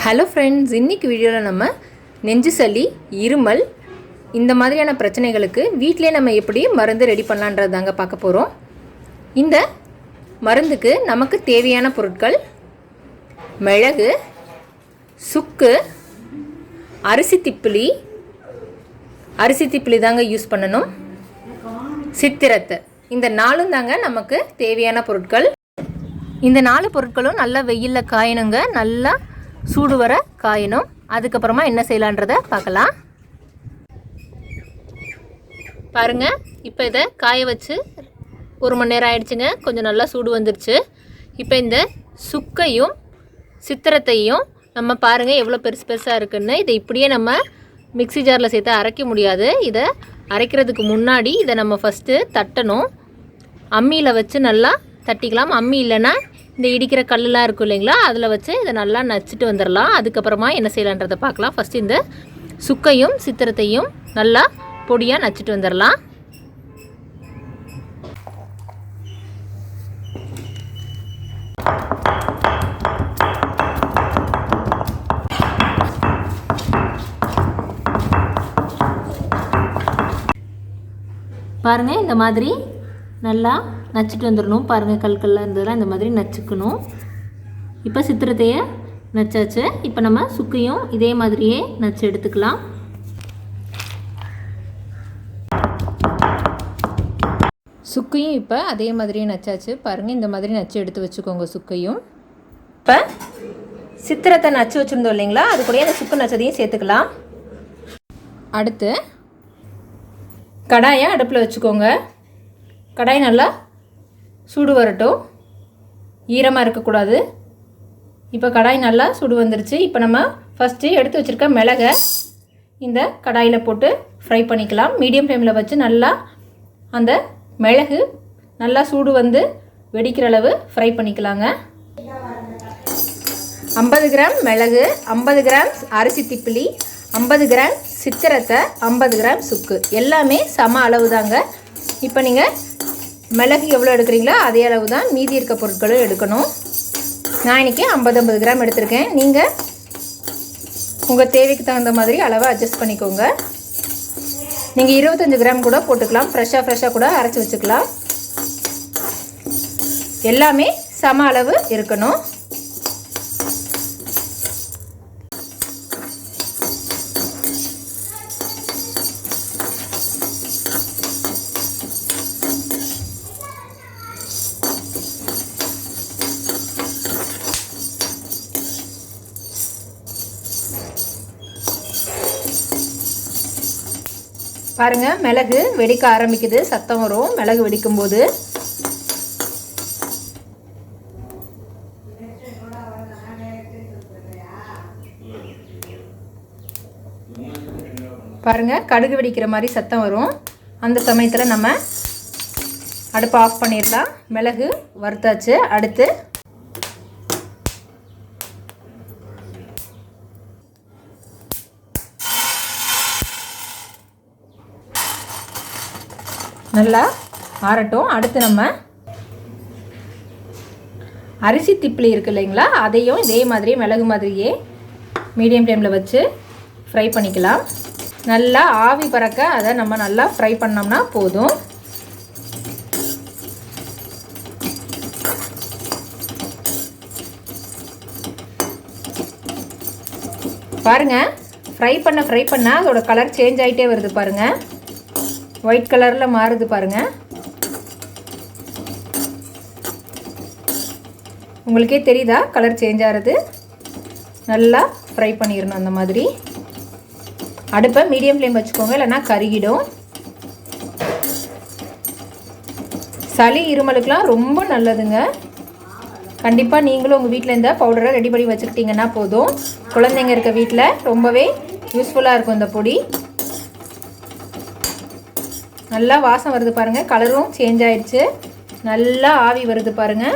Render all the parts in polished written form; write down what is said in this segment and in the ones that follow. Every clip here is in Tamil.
ஹலோ ஃப்ரெண்ட்ஸ், இன்றைக்கி வீடியோவில் நம்ம நெஞ்சு சளி, இருமல் இந்த மாதிரியான பிரச்சனைகளுக்கு வீட்டிலே நம்ம எப்படி மருந்து ரெடி பண்ணலான்றது தாங்க பார்க்க போகிறோம். இந்த மருந்துக்கு நமக்கு தேவையான பொருட்கள் மிளகு, சுக்கு, அரிசி திப்பிலி தாங்க யூஸ் பண்ணணும். சித்திரத்தை, இந்த 4 தாங்க நமக்கு தேவையான பொருட்கள். இந்த 4 பொருட்களும் நல்லா வெயிலில் காயணுங்க, நல்லா சூடு வர காயணும். அதுக்கப்புறமா என்ன செய்யலான்றதை பார்க்கலாம். பாருங்கள், இப்போ இதை காய வச்சு 1 மணி நேரம் ஆயிடுச்சுங்க. கொஞ்சம் நல்லா சூடு வந்துருச்சு. இப்போ இந்த சுக்கையும் சித்திரத்தையும் நம்ம பாருங்கள் எவ்வளோ பெருசாக இருக்குன்னு. இதை இப்படியே நம்ம மிக்ஸி ஜாரில் சேர்த்து அரைக்க முடியாது. இதை அரைக்கிறதுக்கு முன்னாடி இதை நம்ம ஃபஸ்ட்டு தட்டணும். அம்மியில் வச்சு நல்லா தட்டிக்கலாம். அம்மி இல்லைன்னா இந்த இடிக்கிற கல்லுலாம் இருக்கும் இல்லைங்களா, அதில் வச்சு இதை நல்லா நச்சுட்டு வந்துடலாம். அதுக்கப்புறமா என்ன செய்யலான்றதை பார்க்கலாம். ஃபஸ்ட்டு இந்த சுக்கையும் சித்திரத்தையும் நல்லா பொடியாக நச்சுட்டு வந்துடலாம். பாருங்கள், இந்த மாதிரி நல்லா நச்சுட்டு வந்துடணும். பாருங்கள், கல்கள்லாம் இருந்ததெல்லாம் இந்த மாதிரி நச்சுக்கணும். இப்போ சித்திரத்தையே நச்சாச்சு. இப்போ நம்ம சுக்கையும் இதே மாதிரியே நச்சு எடுத்துக்கலாம். சுக்கையும் இப்போ அதே மாதிரியே நச்சாச்சு. பாருங்கள், இந்த மாதிரி நச்சு எடுத்து வச்சுக்கோங்க சுக்கையும். இப்போ சித்திரத்தை நச்சு வச்சுருந்தோம் இல்லைங்களா, அது கூட அந்த சுக்கு நச்சதையும் சேர்த்துக்கலாம். அடுத்து கடாயை அடுப்பில் வச்சுக்கோங்க. கடாய் நல்லா சூடு வரட்டும், ஈரமாக இருக்கக்கூடாது. இப்போ கடாய் நல்லா சூடு வந்துருச்சு. இப்போ நம்ம ஃபஸ்ட்டு எடுத்து வச்சுருக்க மிளகை இந்த கடாயில் போட்டு ஃப்ரை பண்ணிக்கலாம். மீடியம் ஃப்ளேமில் வச்சு நல்லா அந்த மிளகு நல்லா சூடு வந்து வெடிக்கிற அளவு ஃப்ரை பண்ணிக்கலாங்க. 50 கிராம் மிளகு, 50 கிராம் அரிசி திப்பிலி, 50 கிராம் சித்திரத்தை, 50 கிராம் சுக்கு, எல்லாமே சம அளவு தாங்க. இப்போ நீங்கள் மிளகு எவ்வளோ எடுக்கிறீங்களோ அதே அளவு தான் மீதி இருக்க பொருட்களும் எடுக்கணும். நான் இன்றைக்கி 50 கிராம் எடுத்திருக்கேன். நீங்கள் உங்கள் தேவைக்கு தகுந்த மாதிரி அளவை அட்ஜஸ்ட் பண்ணிக்கோங்க. நீங்கள் 25 கிராம் கூட போட்டுக்கலாம். ஃப்ரெஷ்ஷாக கூட அரைச்சி வச்சுக்கலாம். எல்லாமே சம அளவு இருக்கணும். பாருங்கள், மிளகு வெடிக்க ஆரம்பிக்குது, சத்தம் வரும் மிளகு வெடிக்கும்போது. பாருங்கள், கடுகு வெடிக்கிற மாதிரி சத்தம் வரும். அந்த சமயத்தில் நம்ம அடுப்பை ஆஃப் பண்ணிடலாம். மிளகு வறுத்தாச்சு. அடுத்து நல்லா ஆறட்டும். அடுத்து நம்ம அரிசி திப்பிலி இருக்குது இல்லைங்களா, அதையும் இதே மாதிரியே மிளகு மாதிரியே மீடியம் ஃப்ளேமில் வச்சு ஃப்ரை பண்ணிக்கலாம். நல்லா ஆவி பறக்க அதை நம்ம நல்லா ஃப்ரை பண்ணோம்னா போதும். பாருங்கள், ஃப்ரை பண்ண அதோட கலர் சேஞ்ச் ஆகிட்டே வருது. பாருங்கள், ஒயிட் கலரில் மாறுது. பாருங்கள், உங்களுக்கே தெரியுதா கலர் சேஞ்ச் ஆகிறது? நல்லா ஃப்ரை பண்ணிடணும் அந்த மாதிரி. அடுப்பை மீடியம் ஃப்ளேம் வச்சுக்கோங்க, இல்லைன்னா கருகிடும். சளி இருமலுக்கெலாம் ரொம்ப நல்லதுங்க. கண்டிப்பாக நீங்களும் உங்கள் வீட்டில் இந்த பவுடரை ரெடி பண்ணி வச்சுக்கிட்டிங்கன்னா போதும். குழந்தைங்க இருக்க வீட்டில் ரொம்பவே யூஸ்ஃபுல்லாக இருக்கும் இந்த பொடி. நல்லா வாசம் வருது பாருங்கள், கலரும் சேஞ்ச் ஆயிடுச்சு. நல்லா ஆவி வருது பாருங்கள்,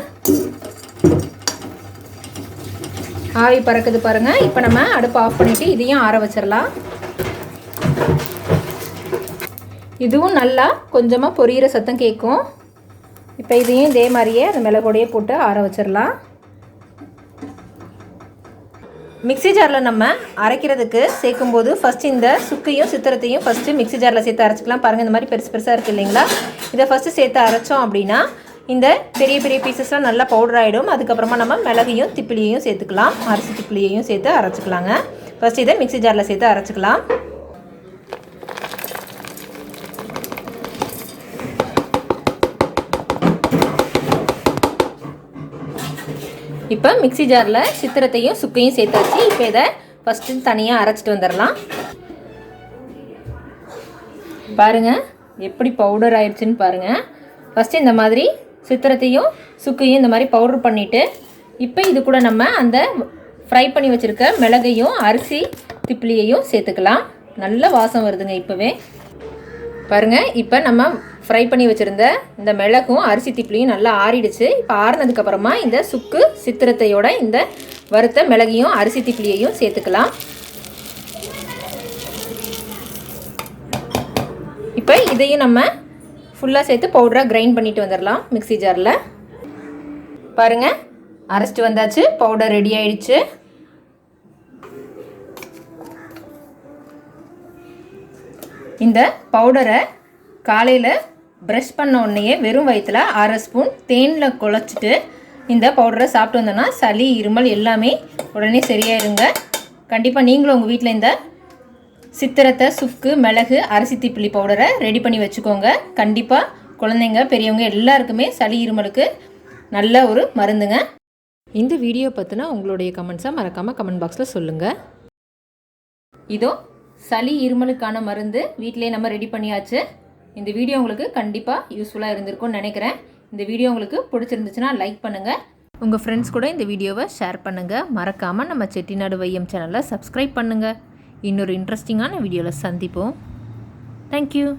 ஆவி பறக்குது பாருங்கள். இப்போ நம்ம அடுப்பை ஆஃப் பண்ணிவிட்டு இதையும் ஆற வச்சிடலாம். இதுவும் நல்லா கொஞ்சமாக பொரியிற சத்தம் கேட்கும். இப்போ இதையும் இதே மாதிரியே அந்த மிளகோடையே போட்டு ஆற வச்சிடலாம். மிக்ஸி ஜாரில் நம்ம அரைக்கிறதுக்கு சேர்க்கும்போது ஃபஸ்ட்டு இந்த சுக்கையும் சித்திரத்தையும் ஃபஸ்ட்டு மிக்ஸி ஜாரில் சேர்த்து அரைச்சிக்கலாம். பாருங்கள், இந்த மாதிரி பெருசு பெருசாக இருக்குது இல்லைங்களா? இதை ஃபஸ்ட்டு சேர்த்து அரைச்சோம் அப்படின்னா இந்த பெரிய பெரிய பீசஸ்லாம் நல்லா பவுடர் ஆகிடும். அதுக்கப்புறமா நம்ம மிளகையும் திப்பிலியையும் சேர்த்துக்கலாம், அரிசி திப்பிலியையும் சேர்த்து அரைச்சிக்கலாங்க. ஃபஸ்ட்டு இதை மிக்ஸி ஜாரில் சேர்த்து அரைச்சிக்கலாம். இப்போ மிக்ஸி ஜாரில் சித்திரத்தையும் சுக்கையும் சேர்த்தாச்சு. இப்போ இதை ஃபஸ்ட்டு தனியாக அரைச்சிட்டு வந்துடலாம். பாருங்கள் எப்படி பவுடர் ஆயிடுச்சுன்னு பாருங்கள். ஃபஸ்ட்டு இந்த மாதிரி சித்திரத்தையும் சுக்கையும் இந்த மாதிரி பவுடர் பண்ணிவிட்டு இப்போ இது கூட நம்ம அந்த ஃப்ரை பண்ணி வச்சுருக்க மிளகையும் அரிசி திப்பிலியையும் சேர்த்துக்கலாம். நல்ல வாசம் வருதுங்க இப்போவே. பாருங்கள், இப்போ நம்ம ஃப்ரை பண்ணி வச்சுருந்த இந்த மிளகும் அரிசி திப்பிலியும் நல்லா ஆறிடுச்சு. இப்போ ஆறினதுக்கப்புறமா இந்த சுக்கு சித்திரத்தையோட இந்த வறுத்த மிளகையும் அரிசி திப்பிலியையும் சேர்த்துக்கலாம். இப்போ இதையும் நம்ம ஃபுல்லாக சேர்த்து பவுடராக கிரைண்ட் பண்ணிட்டு வந்துடலாம் மிக்ஸி ஜாரில். பாருங்கள், அரைச்சிட்டு வந்தாச்சு, பவுடர் ரெடி ஆயிடுச்சு. இந்த பவுடரை காலையில் ப்ரஷ் பண்ண உடனேயே வெறும் வயிற்றில் 1/2 ஸ்பூன் தேனில் குழச்சிட்டு இந்த பவுடரை சாப்பிட்டு வந்தோன்னா சளி இருமல் எல்லாமே உடனே சரியாயிருங்க. கண்டிப்பாக நீங்களும் உங்கள் வீட்டில் இந்த சித்திரத்தை சுக்கு மிளகு அரிசி திப்பிலி பவுடரை ரெடி பண்ணி வச்சுக்கோங்க. கண்டிப்பாக குழந்தைங்க பெரியவங்க எல்லாருக்குமே சளி இருமலுக்கு நல்ல ஒரு மருந்துங்க. இந்த வீடியோ பற்றினா உங்களுடைய கமெண்ட்ஸை மறக்காமல் கமெண்ட் பாக்ஸில் சொல்லுங்கள். இதோ சளி இருமலுக்கான மருந்து வீட்டிலே நம்ம ரெடி பண்ணியாச்சு. இந்த வீடியோ உங்களுக்கு கண்டிப்பாக யூஸ்ஃபுல்லாக இருந்திருக்கும்னு நினைக்கிறேன். இந்த வீடியோ உங்களுக்கு பிடிச்சிருந்துச்சுன்னா லைக் பண்ணுங்கள், உங்கள் ஃப்ரெண்ட்ஸ் கூட இந்த வீடியோவை ஷேர் பண்ணுங்கள். மறக்காமல் நம்ம செட்டிநாடு வையம் சேனலை சப்ஸ்கிரைப் பண்ணுங்கள். இன்னொரு இன்ட்ரெஸ்டிங்கான வீடியோவில் சந்திப்போம். தேங்க்யூ.